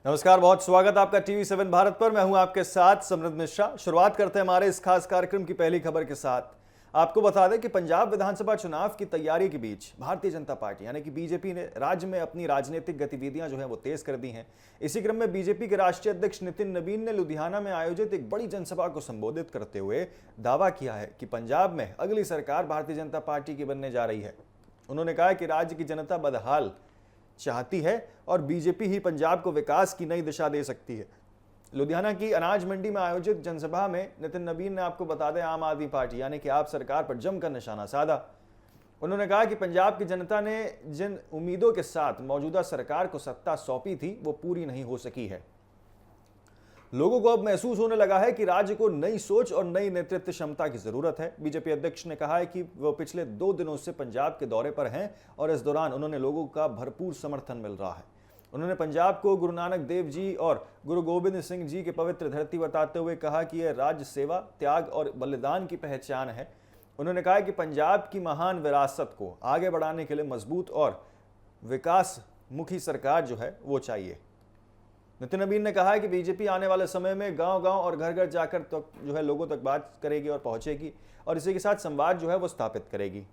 नमस्कार, बहुत स्वागत आपका टीवी7 भारत पर। मैं हूं आपके साथ समृद्ध मिश्रा। शुरुआत करते हैं हमारे इस खास कार्यक्रम की पहली खबर के साथ। आपको बता दें कि पंजाब विधानसभा चुनाव की तैयारी के बीच भारतीय जनता पार्टी यानी कि बीजेपी ने राज्य में अपनी राजनीतिक गतिविधियां जो है वो तेज कर दी हैं। इसी क्रम में बीजेपी के राष्ट्रीय अध्यक्ष नितिन नबीन ने लुधियाना में आयोजित एक बड़ी जनसभा को संबोधित करते हुए दावा किया है कि पंजाब में अगली सरकार भारतीय जनता पार्टी की बनने जा रही है। उन्होंने कहा कि राज्य की जनता बदहाल चाहती है और बीजेपी ही पंजाब को विकास की नई दिशा दे सकती है। लुधियाना की अनाज मंडी में आयोजित जनसभा में नितिन नबीन ने, आपको बता दें, आम आदमी पार्टी यानी कि आप सरकार पर जमकर निशाना साधा। उन्होंने कहा कि पंजाब की जनता ने जिन उम्मीदों के साथ मौजूदा सरकार को सत्ता सौंपी थी वो पूरी नहीं हो सकी है। लोगों को अब महसूस होने लगा है कि राज्य को नई सोच और नई नेतृत्व क्षमता की जरूरत है। बीजेपी अध्यक्ष ने कहा है कि वो पिछले 2 दिनों से पंजाब के दौरे पर हैं और इस दौरान उन्होंने लोगों का भरपूर समर्थन मिल रहा है। उन्होंने पंजाब को गुरु नानक देव जी और गुरु गोबिंद सिंह जी की पवित्र धरती बताते हुए कहा कि यह राज्य सेवा, त्याग और बलिदान की पहचान है। उन्होंने कहा कि पंजाब की महान विरासत को आगे बढ़ाने के लिए मजबूत और विकास मुखी सरकार जो है वो चाहिए। नितिन नबीन ने कहा है कि बीजेपी आने वाले समय में गांव-गांव और घर-घर जाकर तो जो है लोगों तक बात करेगी और पहुंचेगी और इसी के साथ संवाद जो है वो स्थापित करेगी।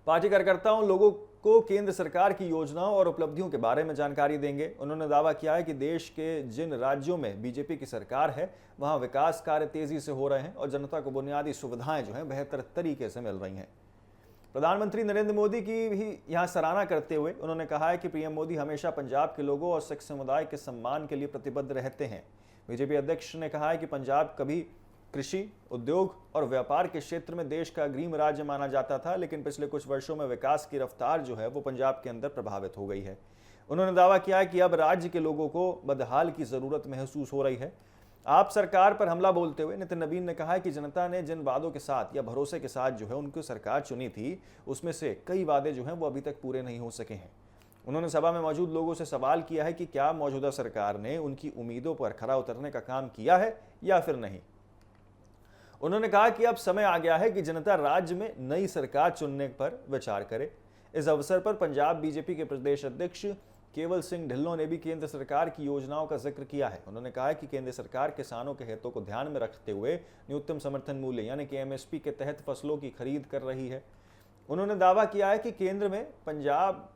पार्टी कार्यकर्ताओं लोगों को केंद्र सरकार की योजनाओं और उपलब्धियों के बारे में जानकारी देंगे। उन्होंने दावा किया है कि देश के जिन राज्यों में बीजेपी की सरकार है वहां विकास कार्य तेजी से हो रहे हैं और जनता को बुनियादी सुविधाएं जो है बेहतर तरीके से मिल रही हैं। प्रधानमंत्री नरेंद्र मोदी की भी यहां सराहना करते हुए उन्होंने कहा है कि पीएम मोदी हमेशा पंजाब के लोगों और सिख समुदाय के सम्मान के लिए प्रतिबद्ध रहते हैं। बीजेपी अध्यक्ष ने कहा है कि पंजाब कभी कृषि, उद्योग और व्यापार के क्षेत्र में देश का अग्रिम राज्य माना जाता था, लेकिन पिछले कुछ वर्षों में विकास की रफ्तार जो है वो पंजाब के अंदर प्रभावित हो गई है। उन्होंने दावा किया है कि अब राज्य के लोगों को बदहाल की जरूरत महसूस हो रही है। आप सरकार पर हमला बोलते हुए नितिन नबीन ने कहा है कि जनता ने जिन वादों के साथ या भरोसे के साथ जो है उनको सरकार चुनी थी, उसमें से कई वादे जो हैं वो अभी तक पूरे नहीं हो सके हैं। उन्होंने सभा में मौजूद लोगों से सवाल किया है कि क्या मौजूदा सरकार ने उनकी उम्मीदों पर खरा उतरने का काम किया है या फिर नहीं। उन्होंने कहा कि अब समय आ गया है कि जनता राज्य में नई सरकार चुनने पर विचार करे। इस अवसर पर पंजाब बीजेपी के प्रदेश अध्यक्ष केवल सिंह ढिल्लों ने भी केंद्र सरकार की योजनाओं का जिक्र किया है। उन्होंने कहा कि केंद्र सरकार किसानों के हितों को ध्यान में रखते हुए न्यूनतम समर्थन मूल्य यानी कि एमएसपी के तहत फसलों की खरीद कर रही है। उन्होंने दावा किया है कि केंद्र में पंजाब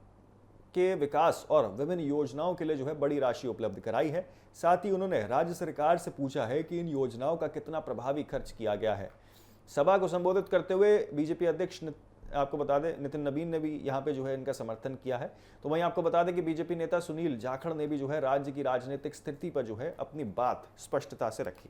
के विकास और विभिन्न योजनाओं के लिए जो है बड़ी राशि उपलब्ध कराई है। साथ ही उन्होंने राज्य सरकार से पूछा है कि इन योजनाओं का कितना प्रभावी खर्च किया गया है। सभा को संबोधित करते हुए बीजेपी अध्यक्ष आपको बता दें नितिन नबीन ने भी यहाँ पे जो है इनका समर्थन किया है। तो वहीं आपको बता दें कि बीजेपी नेता सुनील जाखड़ ने भी जो है राज्य की राजनीतिक स्थिति पर जो है अपनी बात स्पष्टता से रखी।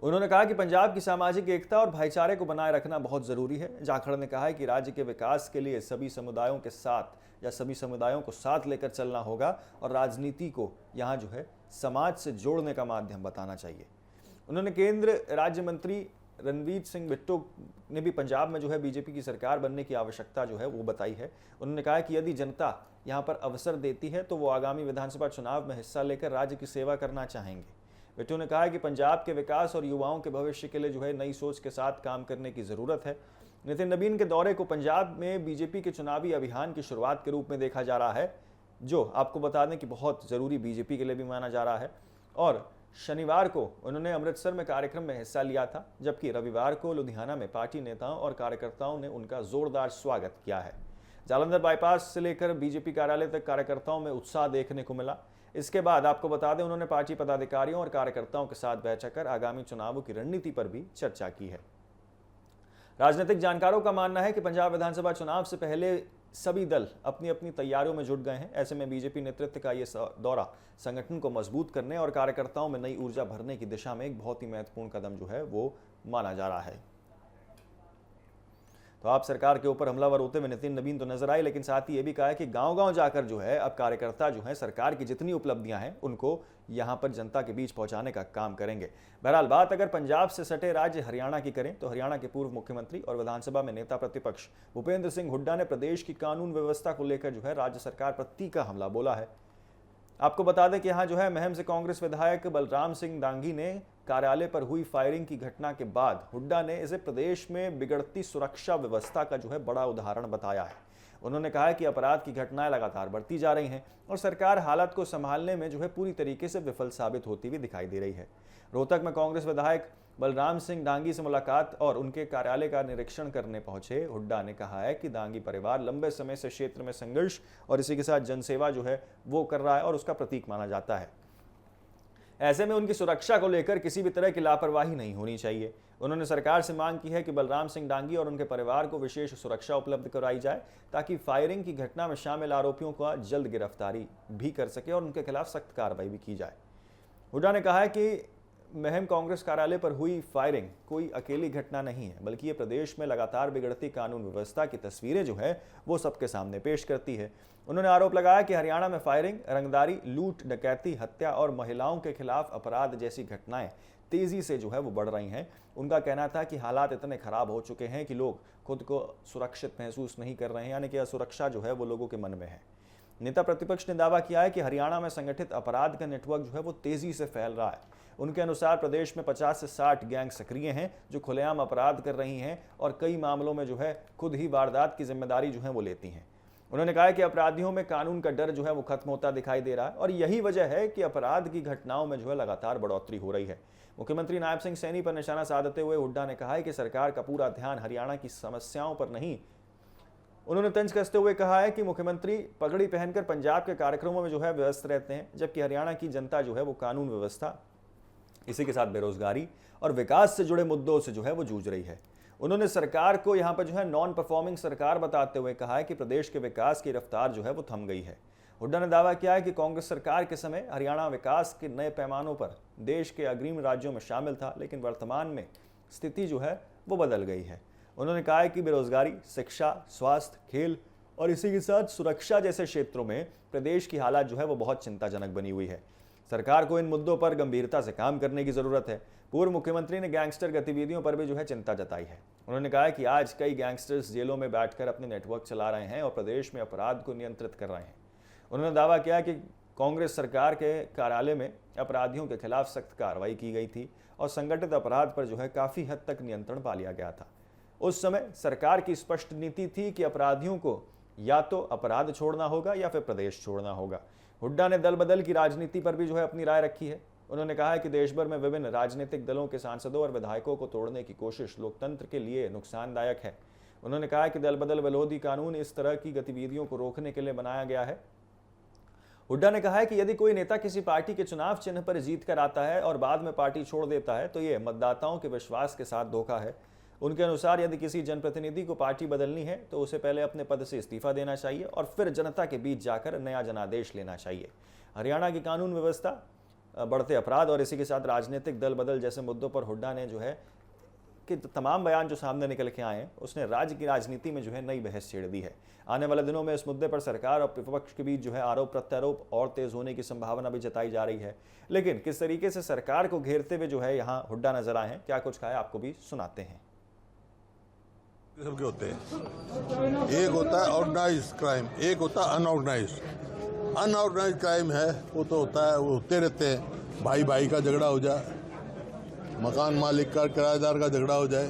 उन्होंने कहा कि पंजाब की सामाजिक एकता और भाईचारे को बनाए रखना बहुत जरूरी है। जाखड़ ने कहा है कि राज्य के विकास के लिए सभी समुदायों के साथ या सभी समुदायों को साथ लेकर चलना होगा और राजनीति को यहाँ जो है समाज से जोड़ने का माध्यम बताना चाहिए। उन्होंने केंद्र राज्य मंत्री रणवीर सिंह बिट्टो ने भी पंजाब में जो है बीजेपी की सरकार बनने की आवश्यकता जो है वो बताई है। उन्होंने कहा कि यदि जनता यहाँ पर अवसर देती है तो वो आगामी विधानसभा चुनाव में हिस्सा लेकर राज्य की सेवा करना चाहेंगे। बिट्टो ने कहा कि पंजाब के विकास और युवाओं के भविष्य के लिए जो है नई सोच के साथ काम करने की जरूरत है। नितिन नबीन के दौरे को पंजाब में बीजेपी के चुनावी अभियान की शुरुआत के रूप में देखा जा रहा है, जो आपको बता दें कि बहुत जरूरी बीजेपी के लिए भी माना जा रहा है। और शनिवार को उन्होंने अमृतसर में कार्यक्रम में हिस्सा लिया था, जबकि रविवार को लुधियाना में पार्टी नेताओं और कार्यकर्ताओं ने उनका जोरदार स्वागत किया है। जालंधर बाईपास से लेकर बीजेपी कार्यालय तक कार्यकर्ताओं में उत्साह देखने को मिला। इसके बाद आपको बता दें उन्होंने पार्टी पदाधिकारियों और कार्यकर्ताओं के साथ बैठक कर आगामी चुनावों की रणनीति पर भी चर्चा की है। राजनीतिक जानकारों का मानना है कि पंजाब विधानसभा चुनाव से पहले सभी दल अपनी अपनी तैयारियों में जुट गए हैं। ऐसे में बीजेपी नेतृत्व का ये दौरा संगठन को मजबूत करने और कार्यकर्ताओं में नई ऊर्जा भरने की दिशा में एक बहुत ही महत्वपूर्ण कदम जो है वो माना जा रहा है। तो आप सरकार के ऊपर हमलावर होते हुए नितिन नबीन तो नजर आए, लेकिन साथ ही ये भी कहा है कि गांव-गांव जाकर जो है अब कार्यकर्ता जो है सरकार की जितनी उपलब्धियां हैं उनको यहां पर जनता के बीच पहुंचाने का काम करेंगे। बहरहाल बात अगर पंजाब से सटे राज्य हरियाणा की करें तो हरियाणा के पूर्व मुख्यमंत्री और विधानसभा में नेता प्रतिपक्ष भूपेंद्र सिंह हुड्डा ने प्रदेश की कानून व्यवस्था को लेकर जो है राज्य सरकार पर तीखा हमला बोला है। आपको बता दें कि यहाँ जो है महम से कांग्रेस विधायक बलराम सिंह दांगी ने कार्यालय पर हुई फायरिंग की घटना के बाद हुड्डा ने इसे प्रदेश में बिगड़ती सुरक्षा व्यवस्था का जो है बड़ा उदाहरण बताया है। उन्होंने कहा कि अपराध की घटनाएं लगातार बढ़ती जा रही हैं और सरकार हालात को संभालने में जो है पूरी तरीके से विफल साबित होती हुई दिखाई दे रही है। रोहतक में कांग्रेस विधायक बलराम सिंह डांगी से मुलाकात और उनके कार्यालय का निरीक्षण करने पहुंचे हुड्डा ने कहा है कि डांगी परिवार लंबे समय से क्षेत्र में संघर्ष और इसी के साथ जनसेवा जो है वो कर रहा है और उसका प्रतीक माना जाता है। ऐसे में उनकी सुरक्षा को लेकर किसी भी तरह की लापरवाही नहीं होनी चाहिए। उन्होंने सरकार से मांग की है कि बलराम सिंह डांगी और उनके परिवार को विशेष सुरक्षा उपलब्ध कराई जाए ताकि फायरिंग की घटना में शामिल आरोपियों को जल्द गिरफ्तारी भी कर सके और उनके खिलाफ सख्त कार्रवाई भी की जाए। हुड्डा ने कहा है कि महम कांग्रेस कार्यालय पर हुई फायरिंग कोई अकेली घटना नहीं है, बल्कि ये प्रदेश में लगातार बिगड़ती कानून व्यवस्था की तस्वीरें जो है वो सबके सामने पेश करती है। उन्होंने आरोप लगाया कि हरियाणा में फायरिंग, रंगदारी, लूट, डकैती, हत्या और महिलाओं के खिलाफ अपराध जैसी घटनाएं तेजी से जो है वो बढ़ रही हैं। उनका कहना था कि हालात इतने खराब हो चुके हैं कि लोग खुद को सुरक्षित महसूस नहीं कर रहे हैं, यानी कि असुरक्षा जो है वो लोगों के मन में है। नेता प्रतिपक्ष ने दावा किया है कि हरियाणा में संगठित अपराध का नेटवर्क जो है वो तेजी से फैल रहा है। उनके अनुसार प्रदेश में 50 से 60 गैंग सक्रिय हैं जो खुलेआम अपराध कर रही हैं और कई मामलों में जो है खुद ही वारदात की जिम्मेदारी जो है वो लेती हैं। उन्होंने कहा कि अपराधियों में कानून का डर जो है वो खत्म होता दिखाई दे रहा है और यही वजह है कि अपराध की घटनाओं में जो है लगातार बढ़ोतरी हो रही है। मुख्यमंत्री नायब सिंह सैनी पर निशाना साधते हुए हुड्डा ने कहा है कि सरकार का पूरा ध्यान हरियाणा की समस्याओं पर नहीं। उन्होंने तंज कसते हुए कहा है कि मुख्यमंत्री पगड़ी पहनकर पंजाब के कार्यक्रमों में जो है व्यस्त रहते हैं, जबकि हरियाणा की जनता जो है वो कानून व्यवस्था, इसी के साथ बेरोजगारी और विकास से जुड़े मुद्दों से जो है वो जूझ रही है। उन्होंने सरकार को यहाँ पर जो है नॉन परफॉर्मिंग सरकार बताते हुए कहा है कि प्रदेश के विकास की रफ्तार जो है वो थम गई है। हुड्डा ने दावा किया है कि कांग्रेस सरकार के समय हरियाणा विकास के नए पैमानों पर देश के अग्रिम राज्यों में शामिल था, लेकिन वर्तमान में स्थिति जो है वो बदल गई है। उन्होंने कहा है कि बेरोजगारी, शिक्षा, स्वास्थ्य, खेल और इसी के साथ सुरक्षा जैसे क्षेत्रों में प्रदेश की हालत जो है वो बहुत चिंताजनक बनी हुई है। सरकार को इन मुद्दों पर गंभीरता से काम करने की जरूरत है। पूर्व मुख्यमंत्री ने गैंगस्टर गतिविधियों पर भी जो है चिंता जताई है। उन्होंने कहा कि आज कई गैंगस्टर्स जेलों में बैठकर अपने नेटवर्क चला रहे हैं और प्रदेश में अपराध को नियंत्रित कर रहे हैं। उन्होंने दावा किया कि कांग्रेस सरकार के कार्यालय में अपराधियों के खिलाफ सख्त कार्रवाई की गई थी और संगठित अपराध पर जो है काफी हद तक नियंत्रण पा लिया गया था। उस समय सरकार की स्पष्ट नीति थी कि अपराधियों को या तो अपराध छोड़ना होगा या फिर प्रदेश छोड़ना होगा। हुड्डा ने दल बदल की राजनीति पर भी जो है अपनी राय रखी है। उन्होंने कहा है कि देश भर में विभिन्न राजनीतिक दलों के सांसदों और विधायकों को तोड़ने की कोशिश लोकतंत्र के लिए नुकसानदायक है। उन्होंने कहा कि दल बदल विरोधी कानून इस तरह की गतिविधियों को रोकने के लिए बनाया गया है। हुड्डा ने कहा है कि यदि कोई नेता किसी पार्टी के चुनाव चिन्ह पर जीत कर आता है और बाद में पार्टी छोड़ देता है तो ये मतदाताओं के विश्वास के साथ धोखा है। उनके अनुसार यदि किसी जनप्रतिनिधि को पार्टी बदलनी है तो उसे पहले अपने पद से इस्तीफा देना चाहिए और फिर जनता के बीच जाकर नया जनादेश लेना चाहिए। हरियाणा की कानून व्यवस्था, बढ़ते अपराध और इसी के साथ राजनीतिक दल बदल जैसे मुद्दों पर हुड्डा ने जो है कि तमाम बयान जो सामने निकल के आए हैं उसने राज्य की राजनीति में जो है नई बहस छेड़ दी है। आने वाले दिनों में इस मुद्दे पर सरकार और विपक्ष के बीच जो है आरोप प्रत्यारोप और तेज होने की संभावना भी जताई जा रही है। लेकिन किस तरीके से सरकार को घेरते हुए जो है यहाँ हुड्डा नजर आए हैं, क्या कुछ कहा है आपको भी सुनाते हैं। सबके होते हैं, एक होता है ऑर्गेनाइज क्राइम, एक होता है अनऑर्गेनाइज। अनऑर्गेनाइज क्राइम है वो तो होता है, वो होते रहते हैं, भाई भाई का झगड़ा हो जाए, मकान मालिक का किराएदार का झगड़ा हो जाए,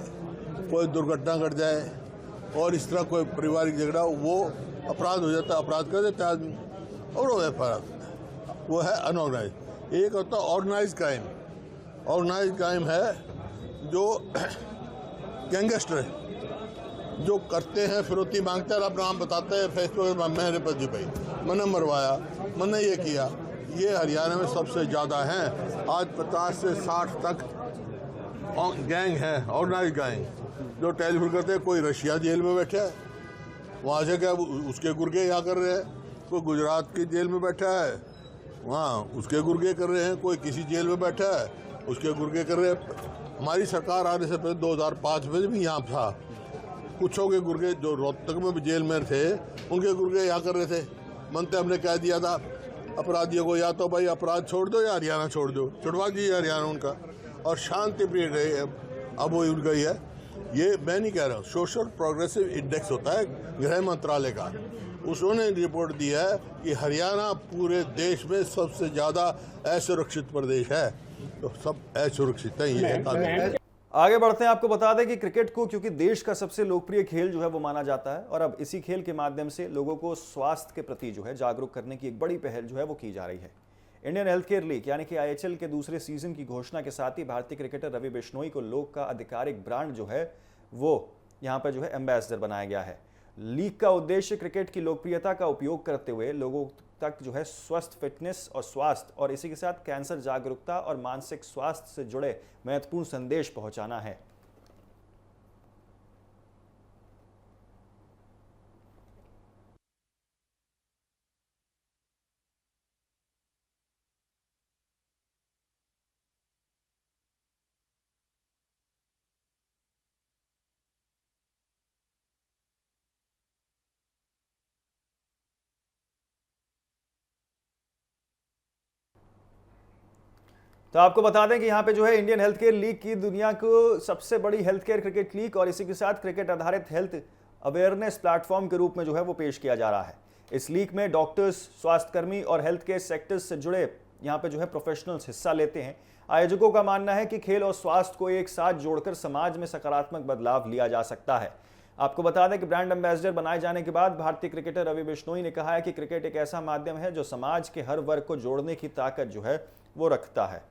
कोई दुर्घटना घट जाए और इस तरह कोई पारिवारिक झगड़ा, वो अपराध हो जाता है, अपराध कर देता है आदमी और वो अपराध, वो है अनऑर्गेनाइज। एक होता है ऑर्गेनाइज क्राइम। ऑर्गेनाइज क्राइम है जो गैंगस्टर है, जो करते हैं, फिरौती मांगते हैं और अपना नाम बताते हैं फेसबुक में, मेरे पर जी भाई मैंने मरवाया, मैंने ये किया। ये हरियाणा में सबसे ज़्यादा हैं। आज 50 से 60 तक गैंग है, ऑर्गेनाइज गैंग, जो टेलीफोन करते हैं। कोई रशिया जेल में बैठा है, वहाँ से क्या उसके गुर्गे यहाँ कर रहे हैं, कोई गुजरात की जेल में बैठा है, वहाँ उसके गुर्गे कर रहे हैं, कोई किसी जेल में बैठा है, उसके गुर्गे कर रहे हैं। हमारी सरकार आने से पहले 2005 में भी यहाँ था, कुछों के गुर्गे जो रोहतक में भी जेल में थे उनके गुर्गे यहाँ कर रहे थे। मनते हमने कह दिया था अपराधियों को या तो भाई अपराध छोड़ दो या हरियाणा छोड़ दो, छुड़वा दीजिए हरियाणा उनका, और शांति प्रिय गए। अब वो उनका ही है। ये मैं नहीं कह रहा हूँ, सोशल प्रोग्रेसिव इंडेक्स होता है गृह मंत्रालय का, उसने रिपोर्ट दी है कि हरियाणा पूरे देश में सबसे ज़्यादा असुरक्षित प्रदेश है। तो सब असुरक्षित है, ये आगे बढ़ते हैं। आपको बता दें कि क्रिकेट को क्योंकि देश का सबसे लोकप्रिय खेल जो है वो माना जाता है और अब इसी खेल के माध्यम से लोगों को स्वास्थ्य के प्रति जो है जागरूक करने की एक बड़ी पहल जो है वो की जा रही है। इंडियन हेल्थ केयर लीग यानी कि आईएचएल के दूसरे सीजन की घोषणा के साथ ही भारतीय क्रिकेटर रवि बिश्नोई को लोक का आधिकारिक ब्रांड जो है वो यहाँ पर जो है एम्बेसडर बनाया गया है। लीग का उद्देश्य क्रिकेट की लोकप्रियता का उपयोग करते हुए लोगों तक जो है स्वस्थ फिटनेस और स्वास्थ्य और इसी के साथ कैंसर जागरूकता और मानसिक स्वास्थ्य से जुड़े महत्वपूर्ण संदेश पहुंचाना है। तो आपको बता दें कि यहाँ पे जो है इंडियन हेल्थ केयर लीग की दुनिया को सबसे बड़ी हेल्थ केयर क्रिकेट लीग और इसी के साथ क्रिकेट आधारित हेल्थ अवेयरनेस प्लेटफॉर्म के रूप में जो है वो पेश किया जा रहा है। इस लीग में डॉक्टर्स, स्वास्थ्यकर्मी और हेल्थ केयर सेक्टर्स से जुड़े यहाँ पे जो है प्रोफेशनल्स हिस्सा लेते हैं। आयोजकों का मानना है कि खेल और स्वास्थ्य को एक साथ जोड़कर समाज में सकारात्मक बदलाव लिया जा सकता है। आपको बता दें कि ब्रांड एम्बेसडर बनाए जाने के बाद भारतीय क्रिकेटर रवि बिश्नोई ने कहा है कि क्रिकेट एक ऐसा माध्यम है जो समाज के हर वर्ग को जोड़ने की ताकत जो है वो रखता है।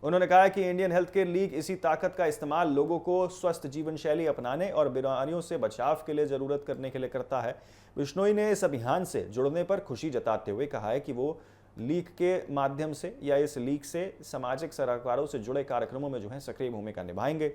उन्होंने कहा कि इंडियन हेल्थ केयर लीग इसी ताकत का इस्तेमाल लोगों को स्वस्थ जीवन शैली अपनाने और बीमारियों से बचाव के लिए जरूरत करने के लिए करता है। बिश्नोई ने इस अभियान से जुड़ने पर खुशी जताते हुए कहा है कि वो लीग के माध्यम से या इस लीग से सामाजिक सरोकारों से जुड़े कार्यक्रमों में जो है सक्रिय भूमिका निभाएंगे।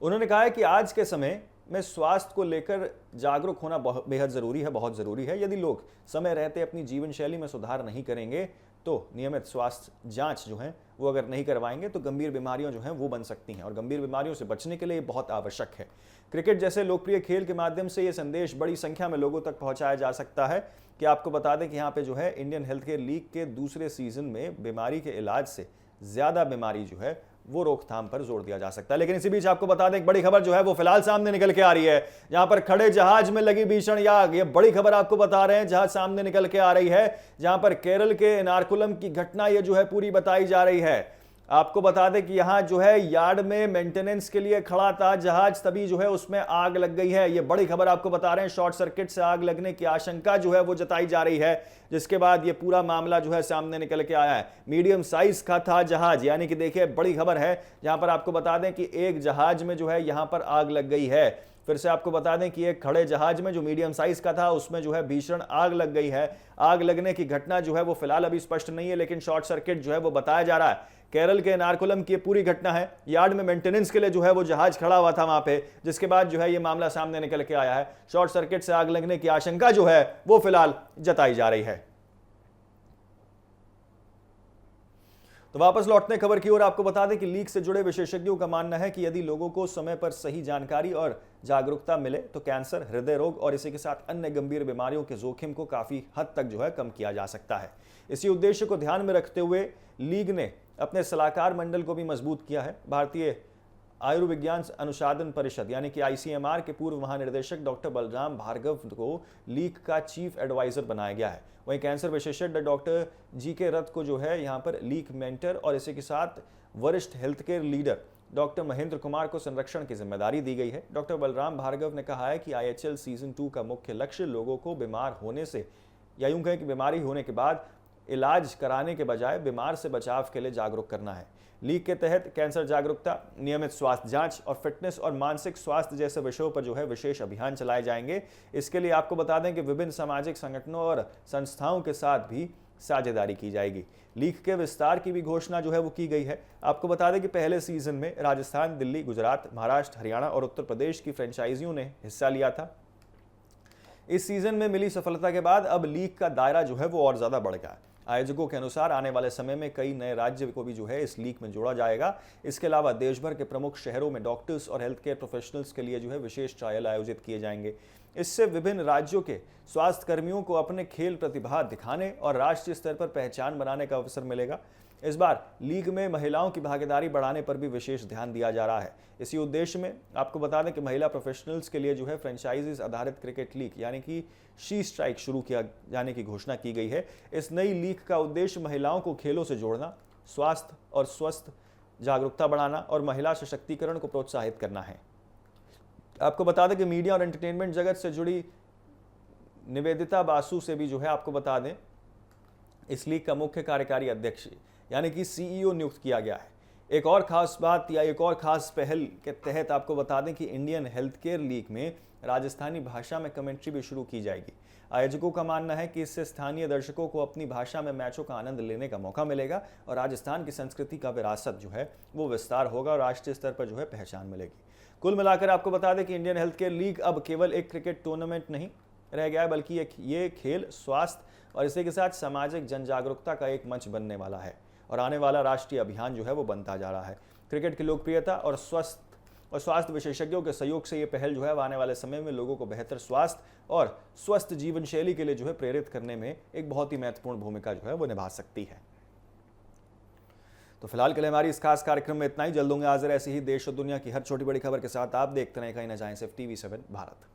उन्होंने कहा है कि आज के समय में स्वास्थ्य को लेकर जागरूक होना बेहद जरूरी है, बहुत जरूरी है। यदि लोग समय रहते अपनी जीवन शैली में सुधार नहीं करेंगे तो नियमित स्वास्थ्य जांच जो है वो अगर नहीं करवाएंगे तो गंभीर बीमारियां जो हैं वो बन सकती हैं और गंभीर बीमारियों से बचने के लिए बहुत आवश्यक है। क्रिकेट जैसे लोकप्रिय खेल के माध्यम से ये संदेश बड़ी संख्या में लोगों तक पहुंचाया जा सकता है। कि आपको बता दें कि यहाँ पे जो है इंडियन हेल्थ केयर लीग के दूसरे सीजन में बीमारी के इलाज से ज्यादा बीमारी जो है वो रोकथाम पर जोर दिया जा सकता है। लेकिन इसी बीच आपको बता दें एक बड़ी खबर जो है वो फिलहाल सामने निकल के आ रही है। जहां पर खड़े जहाज में लगी भीषण आग, ये बड़ी खबर आपको बता रहे हैं जहां सामने निकल के आ रही है। जहां पर केरल के एर्नाकुलम की घटना ये जो है पूरी बताई जा रही है। आपको बता दें कि यहां जो है यार्ड में मेंटेनेंस के लिए खड़ा था जहाज, तभी जो है उसमें आग लग गई है। ये बड़ी खबर आपको बता रहे हैं। शॉर्ट सर्किट से आग लगने की आशंका जो है वो जताई जा रही है, जिसके बाद ये पूरा मामला जो है सामने निकल के आया है। मीडियम साइज का था जहाज, यानी कि देखिए बड़ी खबर है। जहां पर आपको बता दें कि एक जहाज में जो है यहां पर आग लग गई है। फिर से आपको बता दें कि एक खड़े जहाज में जो मीडियम साइज का था उसमें जो है भीषण आग लग गई है। आग लगने की घटना जो है वो फिलहाल अभी स्पष्ट नहीं है, लेकिन शॉर्ट सर्किट जो है वो बताया जा रहा है। केरल के एर्नाकुलम की पूरी घटना है। यार्ड में मेंटेनेंस के लिए जो है वो जहाज खड़ा हुआ था वहां पे, जिसके बाद जो है ये मामला सामने निकल के आया है। शॉर्ट सर्किट से आग लगने की आशंका जो है वो फिलहाल जताई जा रही है। तो वापस लौटने खबर की ओर आपको बता दें कि लीग से जुड़े विशेषज्ञों का मानना है कि यदि लोगों को समय पर सही जानकारी और जागरूकता मिले तो कैंसर, हृदय रोग और इसी के साथ अन्य गंभीर बीमारियों के जोखिम को काफी हद तक जो है कम किया जा सकता है। इसी उद्देश्य को ध्यान में रखते हुए लीग ने अपने सलाहकार मंडल को भी मजबूत किया है। भारतीय आयुर्विज्ञान अनुसंधान परिषद यानी कि आईसीएमआर के पूर्व महानिदेशक डॉक्टर बलराम भार्गव को लीग का चीफ एडवाइजर बनाया गया है। वहीं कैंसर विशेषज्ञ डॉक्टर जीके रथ को जो है यहाँ पर लीग मेंटर और इसी के साथ वरिष्ठ health care leader doctor Mahendra Kumar को संरक्षण की जिम्मेदारी दी गई है। डॉक्टर बलराम भार्गव ने कहा है कि आईएचएल सीजन 2 का मुख्य लक्ष्य लोगों को बीमार होने से या यूं कहें कि बीमारी होने के बाद इलाज कराने के बजाय बीमार से बचाव के लिए जागरूक करना है। लीग के तहत कैंसर जागरूकता, नियमित स्वास्थ्य जांच और फिटनेस और मानसिक स्वास्थ्य जैसे विषयों पर जो है विशेष अभियान चलाए जाएंगे। इसके लिए आपको बता दें कि विभिन्न सामाजिक संगठनों और संस्थाओं के साथ भी साझेदारी की जाएगी। लीग के विस्तार की भी घोषणा जो है वो की गई है। आपको बता दें कि पहले सीजन में राजस्थान, दिल्ली, गुजरात, महाराष्ट्र, हरियाणा और उत्तर प्रदेश की फ्रेंचाइजियों ने हिस्सा लिया था। इस सीजन में मिली सफलता के बाद अब लीग का दायरा जो है वो और ज्यादा बढ़ गया। आयोजकों के अनुसार आने वाले समय में कई नए राज्य को भी जो है इस लीग में जोड़ा जाएगा। इसके अलावा देश भर के प्रमुख शहरों में डॉक्टर्स और हेल्थ केयर प्रोफेशनल्स के लिए जो है विशेष ट्रायल आयोजित किए जाएंगे। इससे विभिन्न राज्यों के स्वास्थ्य कर्मियों को अपने खेल प्रतिभा दिखाने और राष्ट्रीय स्तर पर पहचान बनाने का अवसर मिलेगा। इस बार लीग में महिलाओं की भागीदारी बढ़ाने पर भी विशेष ध्यान दिया जा रहा है। इसी उद्देश्य में आपको बता दें कि महिला प्रोफेशनल्स के लिए जो है फ्रेंचाइजीज आधारित क्रिकेट लीग यानी कि शी स्ट्राइक शुरू किया जाने की घोषणा की गई है। इस नई लीग का उद्देश्य महिलाओं को खेलों से जोड़ना, स्वास्थ्य और स्वस्थ जागरूकता बढ़ाना और महिला सशक्तिकरण को प्रोत्साहित करना है। आपको बता दें कि मीडिया और एंटरटेनमेंट जगत से जुड़ी निवेदिता बासु से भी जो है आपको बता दें इस लीग का मुख्य कार्यकारी अध्यक्ष यानी कि सीईओ नियुक्त किया गया है। एक और खास बात या एक और खास पहल के तहत आपको बता दें कि इंडियन हेल्थ केयर लीग में राजस्थानी भाषा में कमेंट्री भी शुरू की जाएगी। आयोजकों का मानना है कि इससे स्थानीय दर्शकों को अपनी भाषा में मैचों का आनंद लेने का मौका मिलेगा और राजस्थान की संस्कृति का विरासत जो है वो विस्तार होगा और राष्ट्रीय स्तर पर जो है पहचान मिलेगी। कुल मिलाकर आपको बता दें कि इंडियन हेल्थ केयर लीग अब केवल एक क्रिकेट टूर्नामेंट नहीं रह गया है, बल्कि ये खेल, स्वास्थ्य और इसी के साथ सामाजिक जन जागरूकता का एक मंच बनने वाला है और आने वाला राष्ट्रीय अभियान जो है वो बनता जा रहा है। क्रिकेट की लोकप्रियता और स्वास्थ्य विशेषज्ञों के सहयोग से ये पहल जो है आने वाले समय में लोगों को बेहतर स्वास्थ्य और स्वस्थ जीवन शैली के लिए जो है प्रेरित करने में एक बहुत ही महत्वपूर्ण भूमिका जो है वो निभा सकती है। तो फिलहाल के लिए हमारी इस खास कार्यक्रम में इतना ही। जल्द होंगे हाजिर ऐसी ही देश और दुनिया की हर छोटी बड़ी खबर के साथ। आप देखते रहें कहीं ना जाएं, सिर्फ TV7 भारत।